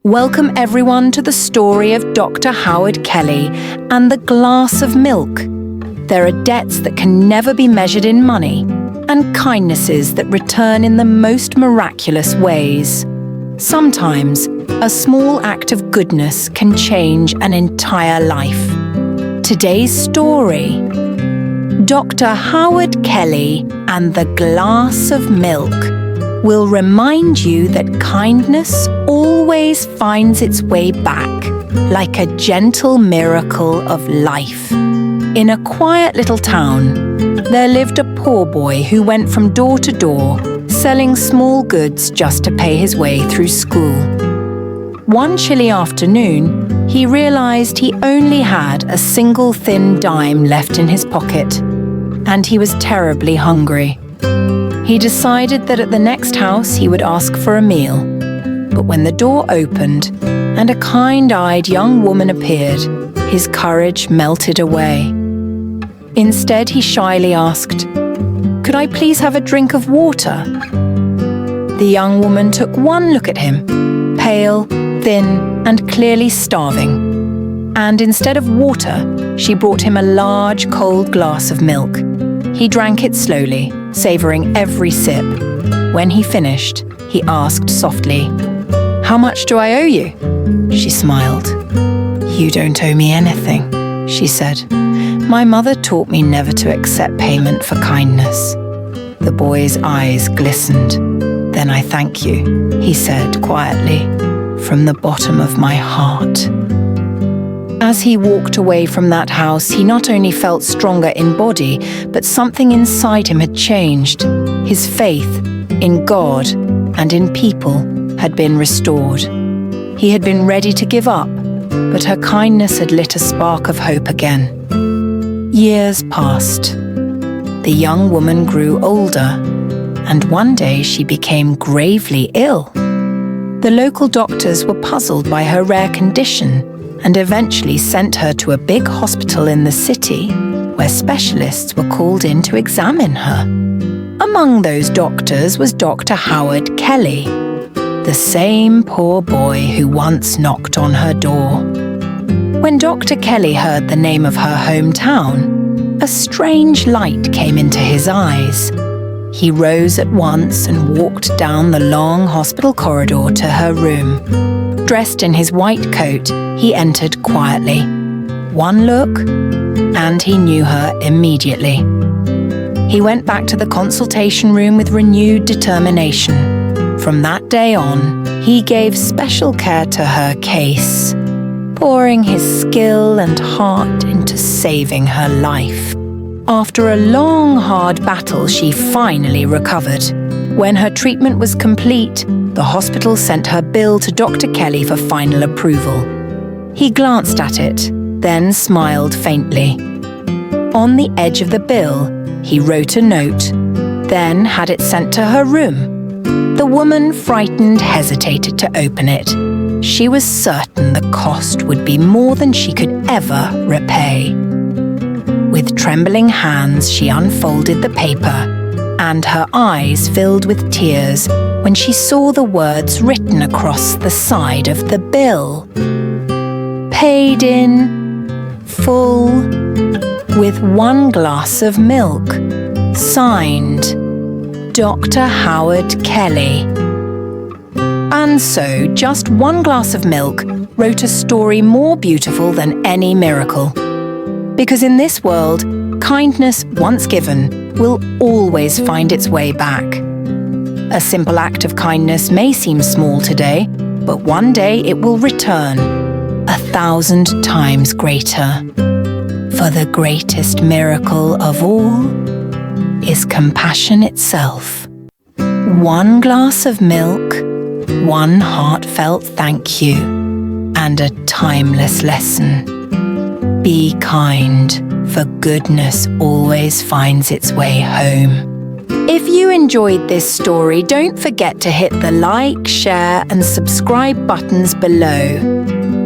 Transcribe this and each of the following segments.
Welcome everyone to the story of Dr. Howard Kelly and the glass of milk. There are debts that can never be measured in money, and kindnesses that return in the most miraculous ways. Sometimes, a small act of goodness can change an entire life. Today's story: Dr. Howard Kelly and the glass of milk will remind you that kindness always finds its way back, like a gentle miracle of life. In a quiet little town, there lived a poor boy who went from door to door, selling small goods just to pay his way through school. One chilly afternoon, he realized he only had a single thin dime left in his pocket, and he was terribly hungry. He decided that at the next house he would ask for a meal. But when the door opened and a kind-eyed young woman appeared, his courage melted away. Instead, he shyly asked, "Could I please have a drink of water?" The young woman took one look at him, pale, thin, and clearly starving. And instead of water, she brought him a large, cold glass of milk. He drank it slowly, savoring every sip. When he finished, he asked softly, "How much do I owe you?" She smiled. "You don't owe me anything," she said. "My mother taught me never to accept payment for kindness." The boy's eyes glistened. "Then I thank you," he said quietly, "from the bottom of my heart." As he walked away from that house, he not only felt stronger in body, but something inside him had changed. His faith in God and in people had been restored. He had been ready to give up, but her kindness had lit a spark of hope again. Years passed. The young woman grew older, and one day she became gravely ill. The local doctors were puzzled by her rare condition, and eventually sent her to a big hospital in the city, where specialists were called in to examine her. Among those doctors was Dr. Howard Kelly, the same poor boy who once knocked on her door. When Dr. Kelly heard the name of her hometown, a strange light came into his eyes. He rose at once and walked down the long hospital corridor to her room. Dressed in his white coat, he entered quietly. One look, and he knew her immediately. He went back to the consultation room with renewed determination. From that day on, he gave special care to her case, pouring his skill and heart into saving her life. After a long, hard battle, she finally recovered. When her treatment was complete, the hospital sent her bill to Dr. Kelly for final approval. He glanced at it, then smiled faintly. On the edge of the bill, he wrote a note, then had it sent to her room. The woman, frightened, hesitated to open it. She was certain the cost would be more than she could ever repay. With trembling hands, she unfolded the paper, and her eyes filled with tears when she saw the words written across the side of the bill. Paid in full with one glass of milk. Signed, Dr. Howard Kelly. And so, just one glass of milk wrote a story more beautiful than any miracle. Because in this world, kindness once given will always find its way back. A simple act of kindness may seem small today, but one day it will return 1,000 times greater. For the greatest miracle of all is compassion itself. One glass of milk, one heartfelt thank you, and a timeless lesson. Be kind, for goodness always finds its way home. If you enjoyed this story, don't forget to hit the like, share, and subscribe buttons below.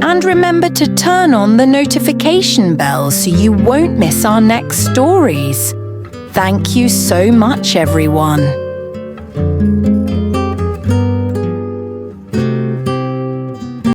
And remember to turn on the notification bell so you won't miss our next stories. Thank you so much, everyone.